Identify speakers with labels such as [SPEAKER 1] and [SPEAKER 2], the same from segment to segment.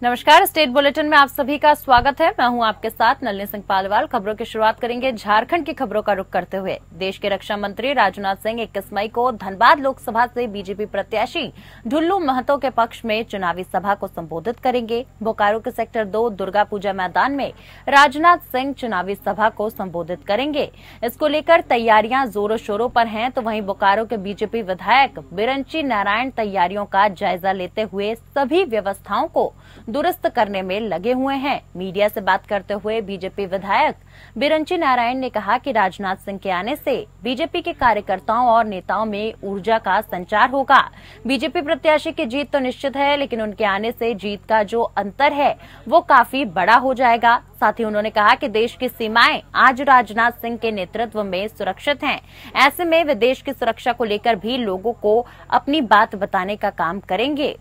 [SPEAKER 1] नमस्कार, state bulletin में आप सभी का स्वागत है। मैं हूं आपके साथ नलिनी सिंह पालीवाल। खबरों की शुरुआत करेंगे झारखंड की खबरों का रुख करते हुए। देश के रक्षा मंत्री राजनाथ सिंह 21 मई को धनबाद लोकसभा से बीजेपी प्रत्याशी ढुल्लू महतो के पक्ष में चुनावी सभा को संबोधित करेंगे। बोकारो के सेक्टर 2 दुर्गा पूजा मैदान में राजनाथ सिंह चुनावी सभा को संबोधित करेंगे। इसको लेकर तैयारियां जोरों शोरों पर हैं, तो वहीं बोकारो के बीजेपी विधायक बिरंची नारायण तैयारियों का जायजा लेते हुए सभी व्यवस्थाओं को दुरुस्त करने में लगे हुए हैं। मीडिया से बात करते हुए बीजेपी विधायक बिरंची नारायण ने कहा कि राजनाथ सिंह के आने से बीजेपी के कार्यकर्ताओं और नेताओं में ऊर्जा का संचार होगा। बीजेपी प्रत्याशी की जीत तो निश्चित है, लेकिन उनके आने से जीत का जो अंतर है वो काफी बड़ा हो जाएगा। साथ ही उन्होंने कहा कि देश की सीमाएं आज राजनाथ सिंह के नेतृत्व में सुरक्षित हैं। ऐसे में वे देश की सुरक्षा को लेकर भी लोगों को अपनी बात बताने का काम करेंगे।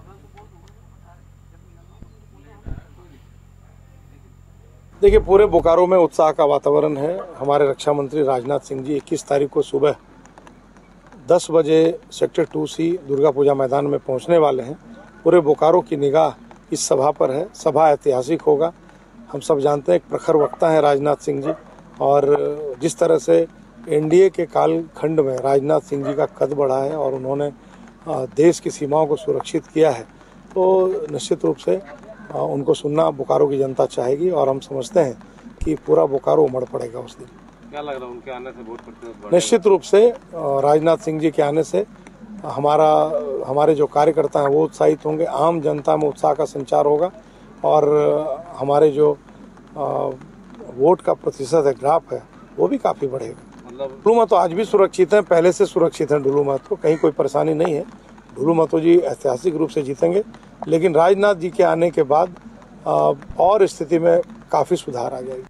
[SPEAKER 2] देखिए, पूरे बोकारो में उत्साह का वातावरण है। हमारे रक्षा मंत्री राजनाथ सिंह जी 21 तारीख को सुबह 10 बजे सेक्टर 2C दुर्गा पूजा मैदान में पहुंचने वाले हैं। पूरे बोकारो की निगाह इस सभा पर है। सभा ऐतिहासिक होगा। हम सब जानते हैं एक प्रखर वक्ता है राजनाथ सिंह जी, और जिस तरह से एनडीए के कालखंड में राजनाथ सिंह जी का कद बढ़ा है और उन्होंने देश की सीमाओं को सुरक्षित किया है, तो निश्चित रूप से उनको सुनना बोकारो की जनता चाहेगी, और हम समझते हैं कि पूरा बोकारो उमड़ पड़ेगा उस दिन।
[SPEAKER 3] क्या लग रहा है उनके आने से वोट प्रतिशत?
[SPEAKER 2] निश्चित रूप से राजनाथ सिंह जी के आने से हमारे जो कार्यकर्ता हैं वो उत्साहित होंगे, आम जनता में उत्साह का संचार होगा, और हमारे जो वोट का प्रतिशत है, ग्राफ है, वो भी काफी बढ़ेगा। ढुल्लू महतो आज भी सुरक्षित हैं, पहले से सुरक्षित हैं। ढुल्लू महतो कहीं कोई परेशानी नहीं है। ढुल्लू महतो जी ऐतिहासिक रूप से जीतेंगे, लेकिन राजनाथ जी के आने के बाद और स्थिति में काफी सुधार आ जाएगी।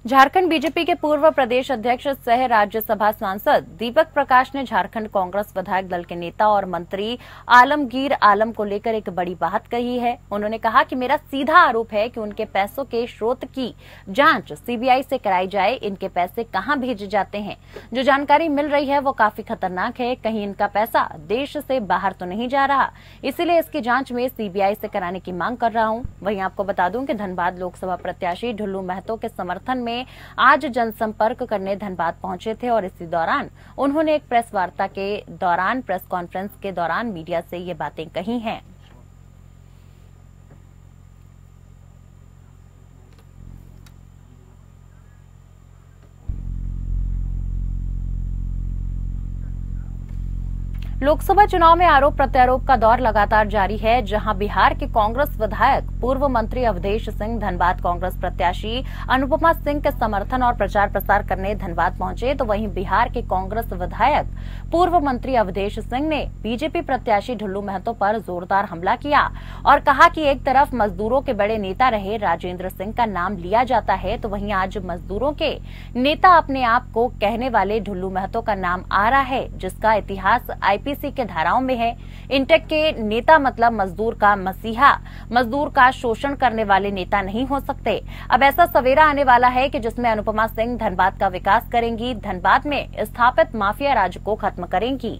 [SPEAKER 1] झारखंड बीजेपी के पूर्व प्रदेश अध्यक्ष सह राज्यसभा सांसद दीपक प्रकाश ने झारखंड कांग्रेस विधायक दल के नेता और मंत्री आलमगीर आलम को लेकर एक बड़ी बात कही है। उन्होंने कहा कि मेरा सीधा आरोप है कि उनके पैसों के स्रोत की जांच सीबीआई से कराई जाए। इनके पैसे कहां भेजे जाते हैं, जो जानकारी मिल रही है वो काफी खतरनाक है। कहीं इनका पैसा देश से बाहर तो नहीं जा रहा, इसीलिए इसकी जांच में सीबीआई से कराने की मांग कर रहा हूं। वहीं आपको बता दूं कि धनबाद लोकसभा प्रत्याशी ढुल्लू महतो के समर्थन में आज जनसंपर्क करने धनबाद पहुंचे थे, और इसी दौरान उन्होंने एक प्रेस वार्ता के दौरान, प्रेस कॉन्फ्रेंस के दौरान मीडिया से ये बातें कही हैं। लोकसभा चुनाव में आरोप प्रत्यारोप का दौर लगातार जारी है, जहां बिहार के कांग्रेस विधायक पूर्व मंत्री अवधेश सिंह धनबाद कांग्रेस प्रत्याशी अनुपमा सिंह के समर्थन और प्रचार प्रसार करने धनबाद पहुंचे, तो वहीं बिहार के कांग्रेस विधायक पूर्व मंत्री अवधेश सिंह ने बीजेपी प्रत्याशी ढुल्लू महतो पर जोरदार हमला किया और कहा कि एक तरफ मजदूरों के बड़े नेता रहे राजेंद्र सिंह का नाम लिया जाता है, तो वहीं आज मजदूरों के नेता अपने आप को कहने वाले ढुल्लू महतो का नाम आ रहा है, जिसका इतिहास आईपीसी के धाराओं में है। इंटेक के नेता मतलब मजदूर का मसीहा, मजदूर का शोषण करने वाले नेता नहीं हो सकते। अब ऐसा सवेरा आने वाला है कि जिसमें अनुपमा सिंह धनबाद का विकास करेंगी, धनबाद में स्थापित माफिया राज को खत्म करेंगी।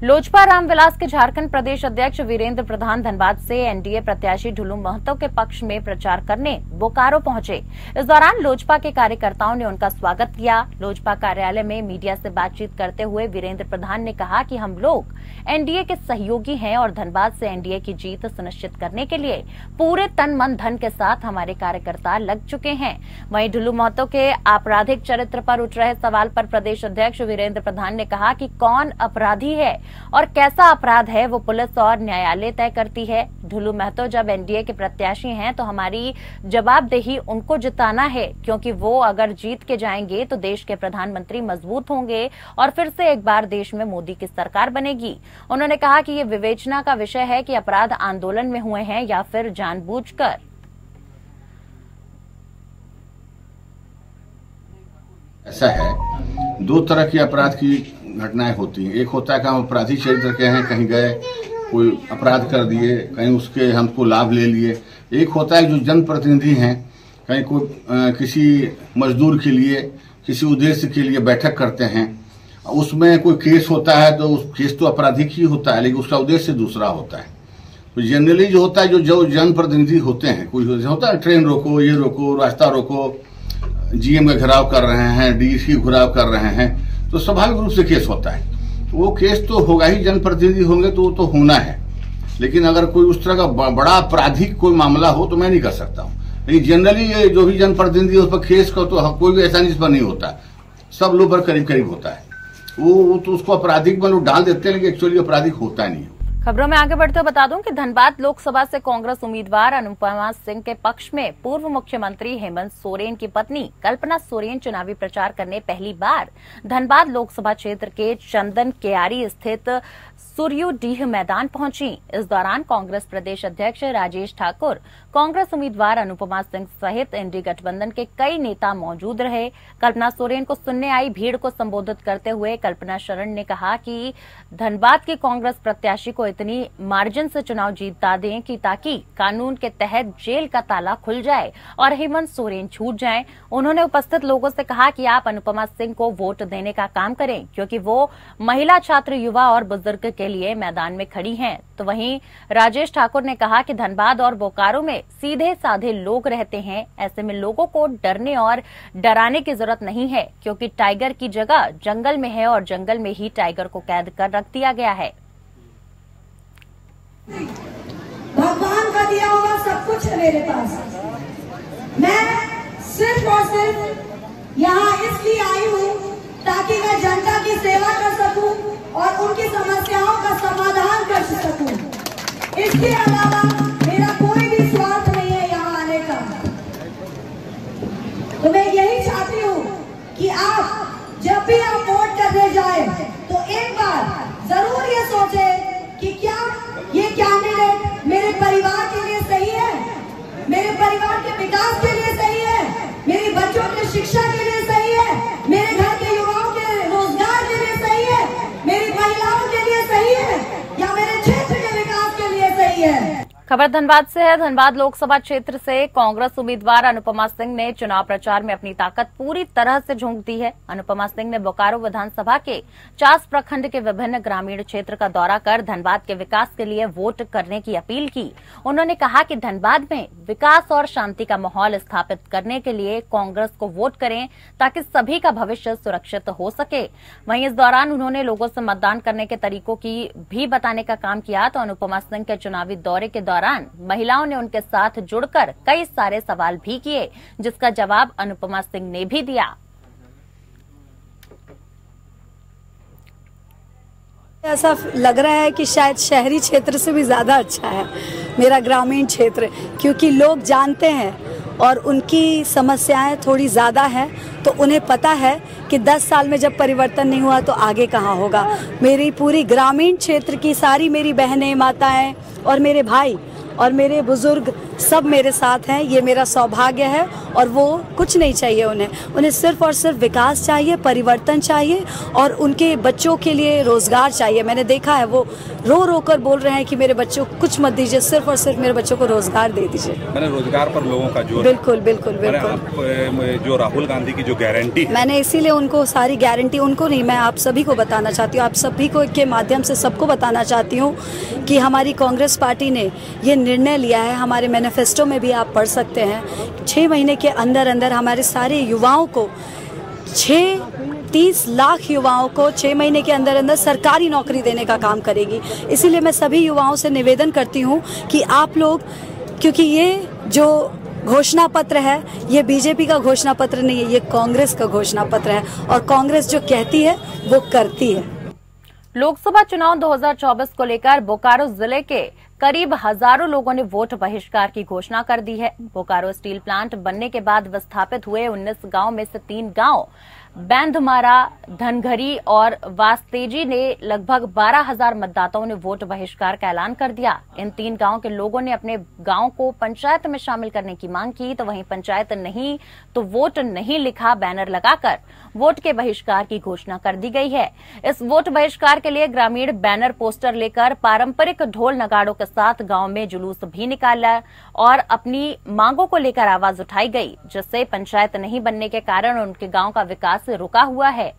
[SPEAKER 1] लोजपा रामविलास के झारखंड प्रदेश अध्यक्ष वीरेंद्र प्रधान धनबाद से एनडीए प्रत्याशी ढुल्लू महतो के पक्ष में प्रचार करने बोकारो पहुंचे। इस दौरान लोजपा के कार्यकर्ताओं ने उनका स्वागत किया। लोजपा कार्यालय में मीडिया से बातचीत करते हुए वीरेंद्र प्रधान ने कहा कि हम लोग एनडीए के सहयोगी हैं और धनबाद से एनडीए की जीत सुनिश्चित करने के लिए पूरे तन मन धन के साथ हमारे कार्यकर्ता लग चुके हैं। वहीं ढुल्लू महतो के आपराधिक चरित्र पर उठ रहे सवाल पर प्रदेश अध्यक्ष वीरेंद्र प्रधान ने कहा कि कौन अपराधी है और कैसा अपराध है वो पुलिस और न्यायालय तय करती है। ढुल्लू महतो जब एनडीए के प्रत्याशी हैं तो हमारी जवाबदेही उनको जिताना है, क्योंकि वो अगर जीत के जाएंगे तो देश के प्रधानमंत्री मजबूत होंगे और फिर से एक बार देश में मोदी की सरकार बनेगी। उन्होंने कहा कि ये विवेचना का विषय है कि अपराध आंदोलन में हुए हैं या फिर जानबूझकर।
[SPEAKER 4] ऐसा है, दो तरह की अपराध की घटनाएं होती हैं। एक होता है कि हम अपराधी चरित्र के हैं, कहीं गए कोई अपराध कर दिए, कहीं उसके हमको लाभ ले लिए। एक होता है जो जनप्रतिनिधि हैं, कहीं कोई किसी मजदूर के लिए किसी उद्देश्य के लिए बैठक करते हैं उसमें कोई केस होता है तो उस केस तो आपराधिक ही होता है, लेकिन उसका उद्देश्य दूसरा होता है। तो जनरली जो होता है, जो जनप्रतिनिधि होते हैं, कोई होता है ट्रेन रोको, ये रोको, रास्ता रोको, जीएम का घेराव कर रहे हैं, डीसी का घेराव कर रहे हैं, तो स्वाभाविक रूप से केस होता है। तो वो केस तो होगा ही, जनप्रतिनिधि होंगे तो वो तो होना है। लेकिन अगर कोई उस तरह का बड़ा आपराधिक कोई मामला हो तो मैं नहीं कर सकता हूँ। लेकिन जनरली ये जो भी जनप्रतिनिधि उस पर केस का तो कोई भी ऐसा नहीं, इस पर नहीं होता, सब लोग पर करीब करीब होता है। वो तो उसको आपराधिक में लोग डाल देते हैं, लेकिन एक्चुअली आपराधिक होता नहीं है।
[SPEAKER 1] खबरों में आगे बढ़ते हुए बता दूं कि धनबाद लोकसभा से कांग्रेस उम्मीदवार अनुपमा सिंह के पक्ष में पूर्व मुख्यमंत्री हेमंत सोरेन की पत्नी कल्पना सोरेन चुनावी प्रचार करने पहली बार धनबाद लोकसभा क्षेत्र के चंदन क्यारी स्थित सूर्योडीह मैदान पहुंची। इस दौरान कांग्रेस प्रदेश अध्यक्ष राजेश ठाकुर, कांग्रेस उम्मीदवार अनुपमा सिंह सहित इंडी गठबंधन के कई नेता मौजूद रहे। कल्पना सोरेन को सुनने आई भीड़ को संबोधित करते हुए कल्पना शरण ने कहा कि धनबाद के कांग्रेस प्रत्याशी को इतनी मार्जिन से चुनाव जीता दें कि ताकि कानून के तहत जेल का ताला खुल जाए और हेमंत सोरेन छूट जाएं। उन्होंने उपस्थित लोगों से कहा कि आप अनुपमा सिंह को वोट देने का काम करें, क्योंकि वो महिला, छात्र, युवा और बुजुर्ग के लिए मैदान में खड़ी हैं। तो वहीं राजेश ठाकुर ने कहा कि धनबाद और बोकारो में सीधे साधे लोग रहते हैं, ऐसे में लोगों को डरने और डराने की जरूरत नहीं है, क्योंकि टाइगर की जगह जंगल में है और जंगल में ही टाइगर को कैद कर रख दिया गया है।
[SPEAKER 5] भगवान का दिया हुआ सब कुछ है मेरे पास। मैं सिर्फ और सिर्फ यहाँ इसलिए आई हूँ ताकि मैं जनता की सेवा कर सकूं और उनकी समस्याओं का समाधान कर सकूं। इसके अलावा मेरा कोई भी स्वार्थ नहीं है यहाँ आने का। तो मैं यही चाहती हूँ कि आप जब भी आप वोट करने जाए तो एक बार जरूर ये सोचे कि क्या ये कैंडिडेट मेरे परिवार के लिए सही है, मेरे परिवार के विकास के लिए सही है, मेरे बच्चों की शिक्षा के लिए सही है, मेरे घर के युवाओं के रोजगार के लिए सही है, मेरी महिलाओं के लिए सही है, या मेरे क्षेत्र के विकास के लिए सही है।
[SPEAKER 1] खबर धनबाद से है। धनबाद लोकसभा क्षेत्र से कांग्रेस उम्मीदवार अनुपमा सिंह ने चुनाव प्रचार में अपनी ताकत पूरी तरह से झोंक दी है। अनुपमा सिंह ने बोकारो विधानसभा के चास प्रखंड के विभिन्न ग्रामीण क्षेत्र का दौरा कर धनबाद के विकास के लिए वोट करने की अपील की। उन्होंने कहा कि धनबाद में विकास और शांति का माहौल स्थापित करने के लिए कांग्रेस को वोट करें, ताकि सभी का भविष्य सुरक्षित हो सके। वहीं इस दौरान उन्होंने लोगों से मतदान करने के तरीकों की भी बताने का काम किया। तो अनुपमा सिंह के चुनावी दौरे के दौरान महिलाओं ने उनके साथ जुड़कर कई सारे सवाल भी किए, जिसका जवाब अनुपमा सिंह ने भी दिया।
[SPEAKER 6] ऐसा लग रहा है कि शायद शहरी क्षेत्र से भी ज्यादा अच्छा है मेरा ग्रामीण क्षेत्र, क्योंकि लोग जानते हैं और उनकी समस्याएं थोड़ी ज़्यादा हैं, तो उन्हें पता है कि 10 साल में जब परिवर्तन नहीं हुआ तो आगे कहाँ होगा। मेरी पूरी ग्रामीण क्षेत्र की सारी मेरी बहनें, माताएं और मेरे भाई और मेरे बुजुर्ग सब मेरे साथ हैं। ये मेरा सौभाग्य है और वो कुछ नहीं चाहिए उन्हें सिर्फ और सिर्फ विकास चाहिए, परिवर्तन चाहिए और उनके बच्चों के लिए रोजगार चाहिए। मैंने देखा है वो रो रो कर बोल रहे हैं कि मेरे बच्चों को कुछ मत दीजिए, सिर्फ और सिर्फ मेरे बच्चों को रोजगार दे दीजिए।
[SPEAKER 3] मैंने रोजगार पर लोगों का जोर,
[SPEAKER 6] बिल्कुल बिल्कुल बिल्कुल।
[SPEAKER 3] जो राहुल गांधी की जो गारंटी,
[SPEAKER 6] मैंने इसीलिए उनको सारी गारंटी, उनको नहीं, मैं आप सभी को बताना चाहती हूँ, आप सभी को के माध्यम से सबको बताना चाहती हूँ कि हमारी कांग्रेस पार्टी ने ये निर्णय लिया है। हमारे मैनिफेस्टो में भी आप पढ़ सकते हैं, 6 महीने के अंदर अंदर हमारे सारे युवाओं को 30 लाख युवाओं को 6 महीने के अंदर अंदर सरकारी नौकरी देने का काम करेगी। इसीलिए मैं सभी युवाओं से निवेदन करती हूँ कि आप लोग, क्योंकि ये जो घोषणा पत्र है ये बीजेपी का घोषणा पत्र नहीं है, ये कांग्रेस का घोषणा पत्र है और कांग्रेस जो कहती है वो करती है।
[SPEAKER 1] लोकसभा चुनाव 2024 को लेकर बोकारो जिले के करीब हजारों लोगों ने वोट बहिष्कार की घोषणा कर दी है। बोकारो स्टील प्लांट बनने के बाद विस्थापित हुए 19 गांव में से 3 गांव बैंधमारा, धनघरी और वास्तेजी ने लगभग 12,000 मतदाताओं ने वोट बहिष्कार का ऐलान कर दिया। इन 3 गांव के लोगों ने अपने गांव को पंचायत में शामिल करने की मांग की, तो वहीं पंचायत नहीं तो वोट नहीं लिखा बैनर लगाकर वोट के बहिष्कार की घोषणा कर दी गई है। इस वोट बहिष्कार के लिए ग्रामीण बैनर पोस्टर लेकर पारंपरिक ढोल नगाड़ों के साथ गांव में जुलूस भी निकाला और अपनी मांगों को लेकर आवाज उठाई गई, जिससे पंचायत नहीं बनने के कारण उनके गांव का विकास रुका हुआ है।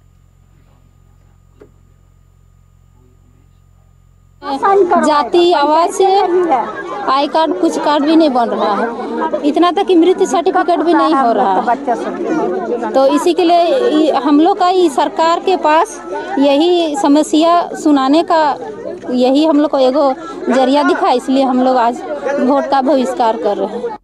[SPEAKER 7] जाति आवाज से आई कार्ड कुछ कार्ड भी नहीं बन रहा है, इतना तक कि मृत्यु सर्टिफिकेट भी नहीं हो रहा है। तो इसी के लिए हम लोग का सरकार के पास यही समस्या सुनाने का यही हम लोग को एगो जरिया दिखा, इसलिए हम लोग आज वोट का बहिष्कार कर रहे हैं।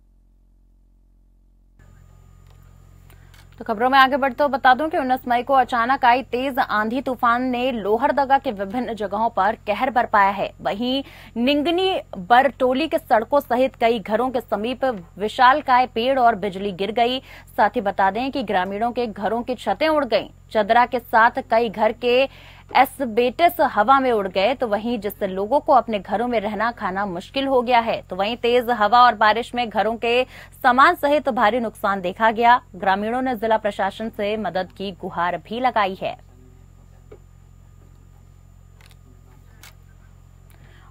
[SPEAKER 1] तो खबरों में आगे बढ़ते हुए बता दूं कि 19 मई को अचानक आई तेज आंधी तूफान ने लोहरदगा के विभिन्न जगहों पर कहर बरपाया है। वहीं निंगनी बरटोली के सड़कों सहित कई घरों के समीप विशालकाय पेड़ और बिजली गिर गई। साथ ही बता दें कि ग्रामीणों के घरों की छतें उड़ गईं। चदरा के साथ कई घर के एस्बेस्टस हवा में उड़ गए, तो वहीं जिससे लोगों को अपने घरों में रहना खाना मुश्किल हो गया है। तो वहीं तेज हवा और बारिश में घरों के सामान सहित भारी नुकसान देखा गया। ग्रामीणों ने जिला प्रशासन से मदद की गुहार भी लगाई है।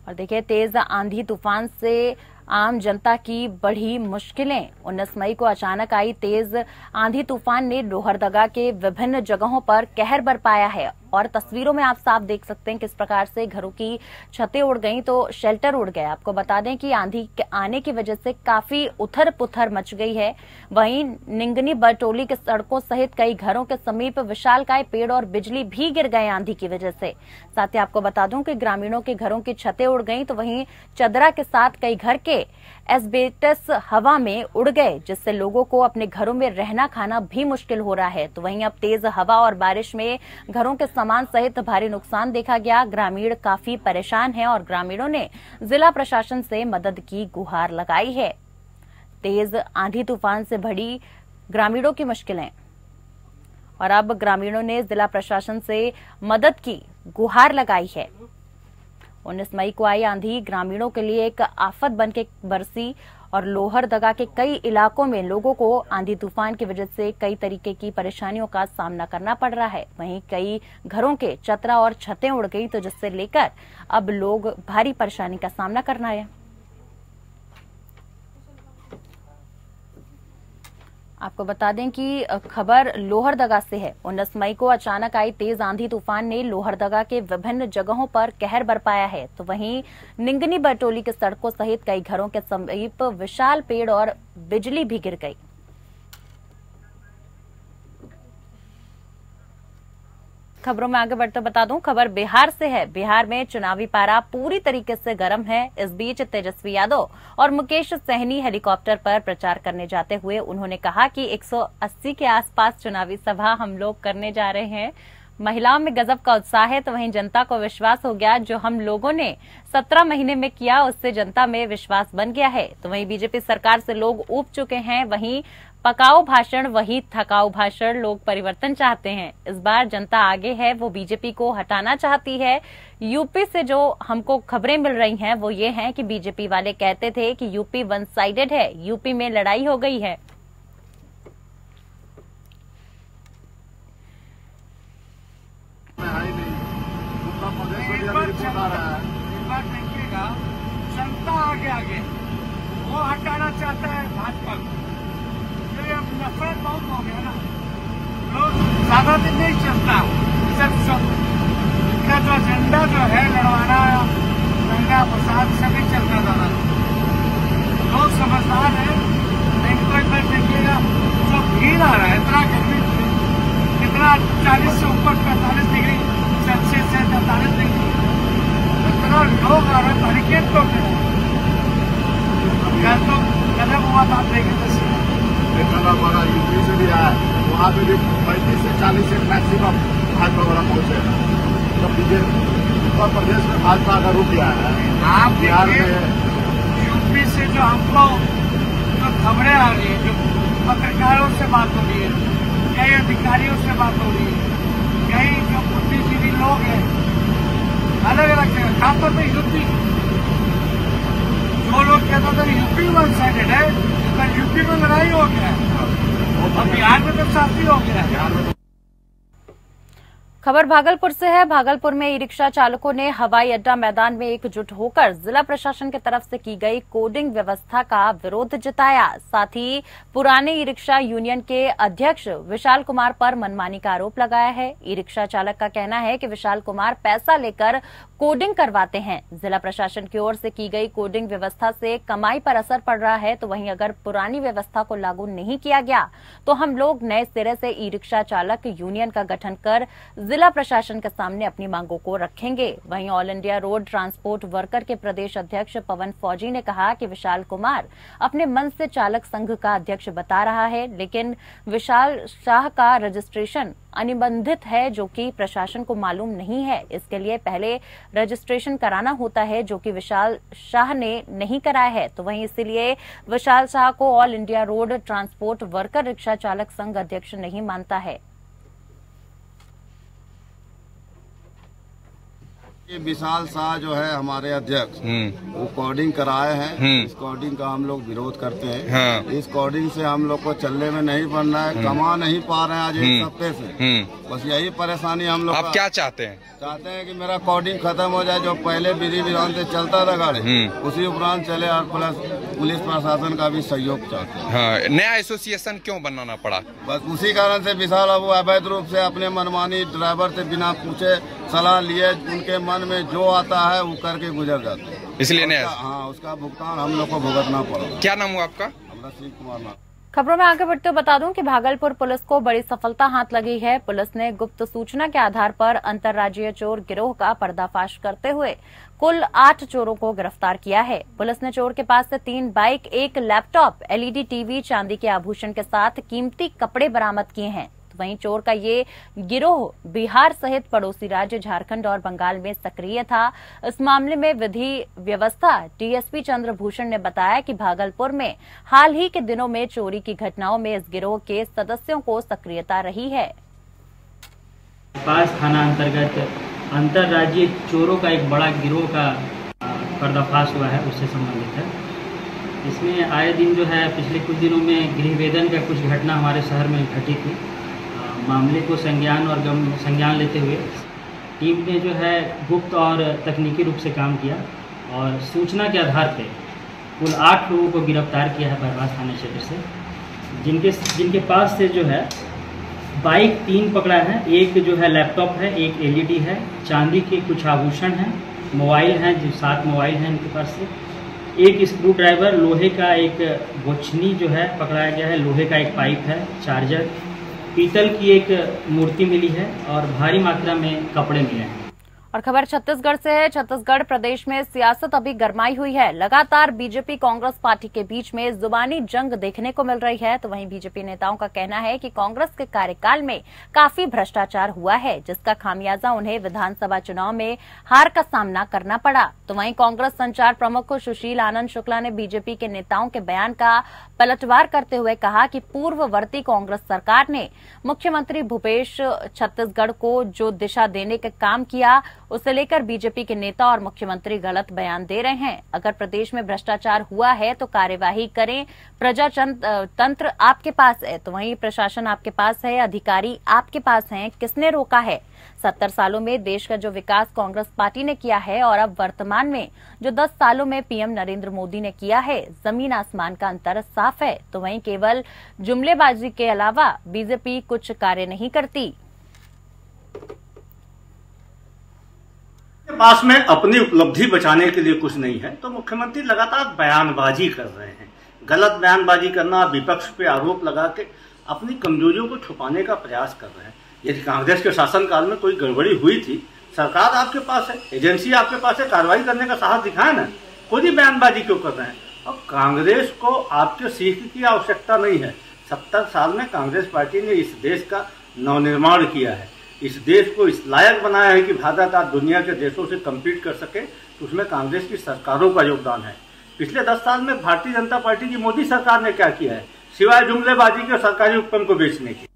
[SPEAKER 1] और देखिए, तेज आंधी तूफान से आम जनता की बढ़ी मुश्किलें। 19 मई को अचानक आई तेज आंधी तूफान ने लोहरदगा के विभिन्न जगहों पर कहर बरपाया है और तस्वीरों में आप साफ देख सकते हैं किस प्रकार से घरों की छतें उड़ गईं तो शेल्टर उड़ गए। आपको बता दें कि आंधी के आने की वजह से काफी उथल पुथल मच गई है। वहीं निंगनी बरटोली के सड़कों सहित कई घरों के समीप विशालकाय पेड़ और बिजली भी गिर गए आंधी की वजह से। साथ ही आपको बता दूं कि ग्रामीणों के घरों की छतें उड़ गईं, तो वहीं चदरा के साथ कई घर के एस्बेस्टस हवा में उड़ गए, जिससे लोगों को अपने घरों में रहना खाना भी मुश्किल हो रहा है। तो वहीं अब तेज हवा और बारिश में घरों के सामान सहित भारी नुकसान देखा गया। ग्रामीण काफी परेशान हैं और ग्रामीणों ने जिला प्रशासन से मदद की गुहार लगाई है। तेज आंधी तूफान से बढ़ी ग्रामीणों की मुश्किलें और अब ग्रामीणों ने जिला प्रशासन से मदद की गुहार लगाई है। 19 मई को आई आंधी ग्रामीणों के लिए एक आफत बनके बरसी और लोहरदगा के कई इलाकों में लोगों को आंधी तूफान की वजह से कई तरीके की परेशानियों का सामना करना पड़ रहा है। वहीं कई घरों के चतरा और छतें उड़ गई, तो जिससे लेकर अब लोग भारी परेशानी का सामना करना है। आपको बता दें कि खबर लोहरदगा से है। 19 मई को अचानक आई तेज आंधी तूफान ने लोहरदगा के विभिन्न जगहों पर कहर बरपाया है। तो वहीं निंगनी बरटोली के सड़कों सहित कई घरों के समीप विशाल पेड़ और बिजली भी गिर गई। खबरों में आगे बढ़ते बता दूं, खबर बिहार से है। बिहार में चुनावी पारा पूरी तरीके से गर्म है। इस बीच तेजस्वी यादव और मुकेश सहनी हेलीकॉप्टर पर प्रचार करने जाते हुए उन्होंने कहा कि 180 के आसपास चुनावी सभा हम लोग करने जा रहे हैं। महिलाओं में गजब का उत्साह है, तो वहीं जनता को विश्वास हो गया। जो हम लोगों ने 17 महीने में किया, उससे जनता में विश्वास बन गया है। तो वहीं बीजेपी सरकार से लोग ऊब चुके हैं। वहीं पकाऊ भाषण वही थकाऊ भाषण, लोग परिवर्तन चाहते हैं। इस बार जनता आगे है, वो बीजेपी को हटाना चाहती है। यूपी से जो हमको खबरें मिल रही हैं वो ये हैं कि बीजेपी वाले कहते थे कि यूपी वन साइडेड है, यूपी में लड़ाई हो गई है।
[SPEAKER 8] जनता आगे वो हटाना चाहता है भाजपा को। अब नफरत बहुत हो गया ना, लोग ज्यादा दिन नहीं चलता। इनका जो एजेंडा जो है लड़वाना, दंगा फसाद सभी चलता ज्यादा। लोग समझदार है, इनको एक बार देखिएगा जो भीड़ आ रहा है, इतना गर्मी, कितना 40 से ऊपर 45 डिग्री सेल्सियस से 43 डिग्री, इतना लोग आ रहे हैं, बैरिकेड तोड़ रहे हैं। कल तो कदम हुआ था, आप देखें तस्वीर
[SPEAKER 4] हमारा यूपी से भी आया, वहाँ पे भी 35 से 40 से मैक्सिमम भाजपा वाला पहुंचे। तो उत्तर प्रदेश में भाजपा का रुक गया है।
[SPEAKER 8] आप
[SPEAKER 4] बिहार में
[SPEAKER 8] यूपी से जो हमको जो खबरें आ रही है, जो पत्रकारों से बात हो रही है, कई अधिकारियों से बात हो रही है, कई जो बुद्धिजीवी लोग हैं अलग अलग जगह, खासतौर पर यूपी, जो लोग कहते थे यूपी वन साइडेड है, यूपी में लड़ाई हो गया है और बिहार में तो शांति हो गया है।
[SPEAKER 1] खबर भागलपुर से है। भागलपुर में ई रिक्शा चालकों ने हवाई अड्डा मैदान में एकजुट होकर जिला प्रशासन की तरफ से की गई कोडिंग व्यवस्था का विरोध जताया। साथ ही पुराने ई रिक्शा यूनियन के अध्यक्ष विशाल कुमार पर मनमानी का आरोप लगाया है। ई रिक्शा चालक का कहना है कि विशाल कुमार पैसा लेकर कोडिंग करवाते हैं। जिला प्रशासन की ओर से की गई कोडिंग व्यवस्था से कमाई पर असर पड़ रहा है, तो वहीं अगर पुरानी व्यवस्था को लागू नहीं किया गया तो हम लोग नए सिरे से ई रिक्शा चालक यूनियन का गठन कर जिला प्रशासन के सामने अपनी मांगों को रखेंगे। वहीं all India road transport worker के प्रदेश अध्यक्ष पवन फौजी ने कहा कि विशाल कुमार अपने मन से चालक संघ का अध्यक्ष बता रहा है, लेकिन विशाल शाह का रजिस्ट्रेशन अनिबंधित है जो कि प्रशासन को मालूम नहीं है। इसके लिए पहले रजिस्ट्रेशन कराना होता है जो कि विशाल शाह ने नहीं कराया है। तो वहीं इसीलिए विशाल शाह को all India road transport worker rickshaw चालक संघ अध्यक्ष नहीं मानता है।
[SPEAKER 9] ये विशाल शाह जो है हमारे अध्यक्ष, वो कोडिंग कराए हैं। इस कोडिंग का हम लोग विरोध करते हैं। हाँ। इस कोडिंग से हम लोग को चलने में नहीं बनना है, कमा नहीं पा रहे हैं आज एक हफ्ते से। बस यही परेशानी हम लोग।
[SPEAKER 10] आप क्या चाहते हैं?
[SPEAKER 9] चाहते हैं कि मेरा कोडिंग खत्म हो जाए, जो पहले विधि विधान से चलता था गाड़ी, उसी उपरांत चले, और प्लस पुलिस प्रशासन का भी सहयोग चाहते हैं।
[SPEAKER 10] हाँ। नया एसोसिएशन क्यों बनाना पड़ा?
[SPEAKER 9] बस उसी कारण से विशाल अब अवैध रूप से अपने मनमानी ड्राइवर से बिना पूछे सलाह लिए उनके मन में जो आता है वो करके गुजर जाते हैं।
[SPEAKER 10] इसलिए नया,
[SPEAKER 9] हाँ, उसका भुगतान हम लोग को भुगतना पड़ा।
[SPEAKER 10] क्या नाम हुआ आपका?
[SPEAKER 9] हमारा शिव कुमार नाम।
[SPEAKER 1] खबरों में आगे बढ़ते हुए बता दूं कि भागलपुर पुलिस को बड़ी सफलता हाथ लगी है। पुलिस ने गुप्त सूचना के आधार पर अंतर्राज्यीय चोर गिरोह का पर्दाफाश करते हुए कुल 8 चोरों को गिरफ्तार किया है। पुलिस ने चोर के पास से 3 बाइक, 1 लैपटॉप, एलईडी टीवी, चांदी के आभूषण के साथ कीमती कपड़े बरामद किए हैं। वहीं चोर का ये गिरोह बिहार सहित पड़ोसी राज्य झारखंड और बंगाल में सक्रिय था। इस मामले में विधि व्यवस्था डीएसपी चंद्रभूषण ने बताया कि भागलपुर में हाल ही के दिनों में चोरी की घटनाओं में इस गिरोह के सदस्यों को सक्रियता रही है।
[SPEAKER 11] पास थाना अंतर्गत अंतर्राज्यीय चोरों का एक बड़ा गिरोह का पर्दाफाश हुआ है, उससे संबंधित है। इसमें आए दिन जो है पिछले कुछ दिनों में गृहवेदन का कुछ घटना हमारे शहर में घटी थी। मामले को संज्ञान लेते हुए टीम ने जो है गुप्त और तकनीकी रूप से काम किया और सूचना के आधार पर कुल 8 लोगों को गिरफ्तार किया है बहराइच थाना क्षेत्र से, जिनके पास से जो है बाइक 3 पकड़ा है, एक जो है लैपटॉप है, एक एलईडी है, चांदी के कुछ आभूषण हैं, मोबाइल हैं, जो 7 मोबाइल हैं इनके पास से, एक स्क्रू ड्राइवर, लोहे का एक बोछनी जो है पकड़ाया गया है, लोहे का एक पाइप है, चार्जर, पीतल की एक मूर्ति मिली है और भारी मात्रा में कपड़े मिले हैं।
[SPEAKER 1] और खबर छत्तीसगढ़ से है। छत्तीसगढ़ प्रदेश में सियासत अभी गरमाई हुई है। लगातार बीजेपी कांग्रेस पार्टी के बीच में जुबानी जंग देखने को मिल रही है। तो वहीं बीजेपी नेताओं का कहना है कि कांग्रेस के कार्यकाल में काफी भ्रष्टाचार हुआ है, जिसका खामियाजा उन्हें विधानसभा चुनाव में हार का सामना करना पड़ा। तो वहीं कांग्रेस संचार प्रमुख सुशील आनंद शुक्ला ने बीजेपी के नेताओं के बयान का पलटवार करते हुए कहा कि पूर्ववर्ती कांग्रेस सरकार ने मुख्यमंत्री भूपेश छत्तीसगढ़ को जो दिशा देने का काम किया, उसे लेकर बीजेपी के नेता और मुख्यमंत्री गलत बयान दे रहे हैं। अगर प्रदेश में भ्रष्टाचार हुआ है तो कार्यवाही करें। प्रजातंत्र आपके पास है, तो वहीं प्रशासन आपके पास है, अधिकारी आपके पास हैं, किसने रोका है? 70 सालों में देश का जो विकास कांग्रेस पार्टी ने किया है और अब वर्तमान में जो 10 सालों में पीएम नरेंद्र मोदी ने किया है, जमीन आसमान का अंतर साफ है। तो वहीं केवल जुमलेबाजी के अलावा बीजेपी कुछ कार्य नहीं करती।
[SPEAKER 8] पास में अपनी उपलब्धि बचाने के लिए कुछ नहीं है, तो मुख्यमंत्री लगातार बयानबाजी कर रहे हैं। गलत बयानबाजी करना, विपक्ष पे आरोप लगा के अपनी कमजोरियों को छुपाने का प्रयास कर रहे हैं। यदि कांग्रेस के शासनकाल में कोई गड़बड़ी हुई थी, सरकार आपके पास है, एजेंसी आपके पास है, कार्रवाई करने का साहस दिखाए ना, खुद ही बयानबाजी क्यों कर रहे हैं? अब कांग्रेस को आपके सीख की आवश्यकता नहीं है। 70 साल में कांग्रेस पार्टी ने इस देश का नवनिर्माण किया है, इस देश को इस लायक बनाया है कि भारत आज दुनिया के देशों से कम्पीट कर सके, तो उसमें कांग्रेस की सरकारों का योगदान है। पिछले 10 साल में भारतीय जनता पार्टी की मोदी सरकार ने क्या किया है, सिवाय जुमलेबाजी के सरकारी उपक्रम को बेचने की।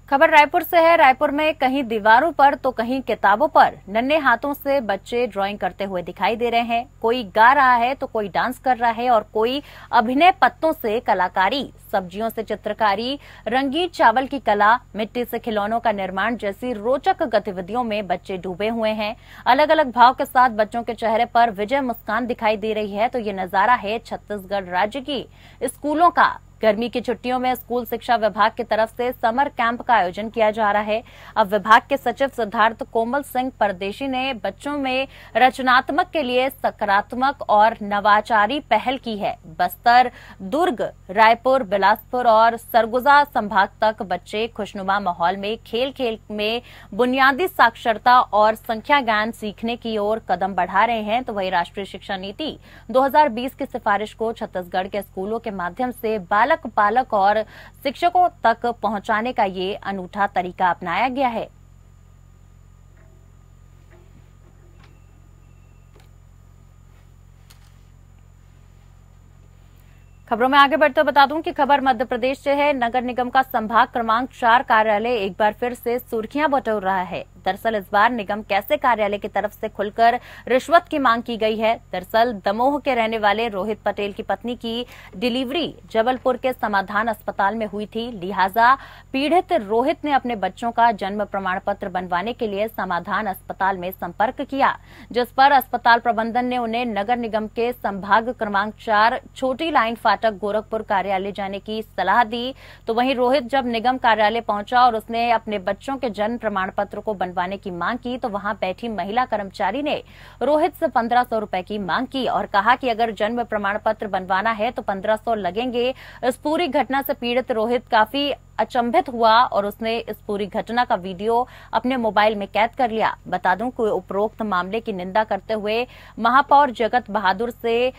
[SPEAKER 1] खबर रायपुर से है। रायपुर में कहीं दीवारों पर तो कहीं किताबों पर नन्हे हाथों से बच्चे ड्राइंग करते हुए दिखाई दे रहे हैं। कोई गा रहा है तो कोई डांस कर रहा है और कोई अभिनय पत्तों से कलाकारी, सब्जियों से चित्रकारी, रंगीन चावल की कला, मिट्टी से खिलौनों का निर्माण जैसी रोचक गतिविधियों में बच्चे डूबे हुए हैं। अलग अलग भाव के साथ बच्चों के चेहरे पर विजय मुस्कान दिखाई दे रही है। तो ये नजारा है छत्तीसगढ़ राज्य की स्कूलों का। गर्मी की छुट्टियों में स्कूल शिक्षा विभाग की तरफ से समर कैंप का आयोजन किया जा रहा है। अब विभाग के सचिव सिद्धार्थ कोमल सिंह परदेशी ने बच्चों में रचनात्मक के लिए सकारात्मक और नवाचारी पहल की है। बस्तर, दुर्ग, रायपुर, बिलासपुर और सरगुजा संभाग तक बच्चे खुशनुमा माहौल में खेल खेल में बुनियादी साक्षरता और संख्या ज्ञान सीखने की ओर कदम बढ़ा रहे हैं। तो वही राष्ट्रीय शिक्षा नीति 2020 की सिफारिश को छत्तीसगढ़ के स्कूलों के माध्यम से पालक और शिक्षकों तक पहुंचाने का ये अनूठा तरीका अपनाया गया है। खबरों में आगे बढ़ते बता दूं कि खबर मध्य प्रदेश से है। नगर निगम का संभाग क्रमांक 4 कार्यालय एक बार फिर से सुर्खियां बटोर रहा है। दरअसल इस बार निगम कैसे कार्यालय की तरफ से खुलकर रिश्वत की मांग की गई है। दरअसल दमोह के रहने वाले रोहित पटेल की पत्नी की डिलीवरी जबलपुर के समाधान अस्पताल में हुई थी। लिहाजा पीड़ित रोहित ने अपने बच्चों का जन्म प्रमाण पत्र बनवाने के लिए समाधान अस्पताल में संपर्क किया, जिस पर अस्पताल प्रबंधन ने उन्हें नगर निगम के संभाग क्रमांक 4 छोटी लाइन फाटक गोरखपुर कार्यालय जाने की सलाह दी। तो वहीं रोहित जब निगम कार्यालय पहुंचा और उसने अपने बच्चों के जन्म प्रमाण पत्र को बनवाने की मांग की, तो वहां बैठी महिला कर्मचारी ने रोहित से 1500 रुपए की मांग की और कहा कि अगर जन्म प्रमाण पत्र बनवाना है तो 1500 लगेंगे। इस पूरी घटना से पीड़ित रोहित काफी अचंभित हुआ और उसने इस पूरी घटना का वीडियो अपने मोबाइल में कैद कर लिया। बता दूं कि उपरोक्त मामले की निंदा करते हुए महापौर जगत बहादुर से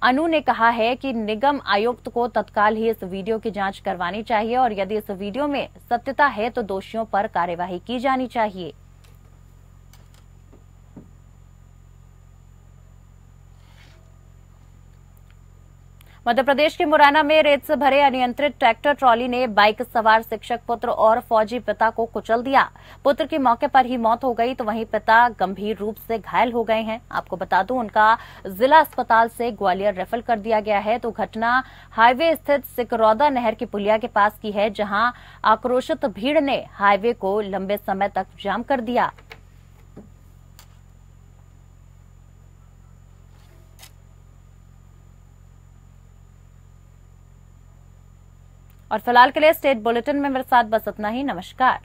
[SPEAKER 1] अनु ने कहा है कि निगम आयुक्त को तत्काल ही इस वीडियो की जांच करवानी चाहिए और यदि इस वीडियो में सत्यता है तो दोषियों पर कार्यवाही की जानी चाहिए। मध्य प्रदेश के मुरैना में रेत से भरे अनियंत्रित ट्रैक्टर ट्रॉली ने बाइक सवार शिक्षक पुत्र और फौजी पिता को कुचल दिया। पुत्र की मौके पर ही मौत हो गई तो वहीं पिता गंभीर रूप से घायल हो गए हैं। आपको बता दूं उनका जिला अस्पताल से ग्वालियर रेफर कर दिया गया है। तो घटना हाईवे स्थित सिकरौदा नहर की पुलिया के पास की है, जहां आक्रोशित भीड़ ने हाईवे को लंबे समय तक जाम कर दिया। और फिलहाल के लिए स्टेट बुलेटिन में मेरे साथ बस इतना ही। नमस्कार।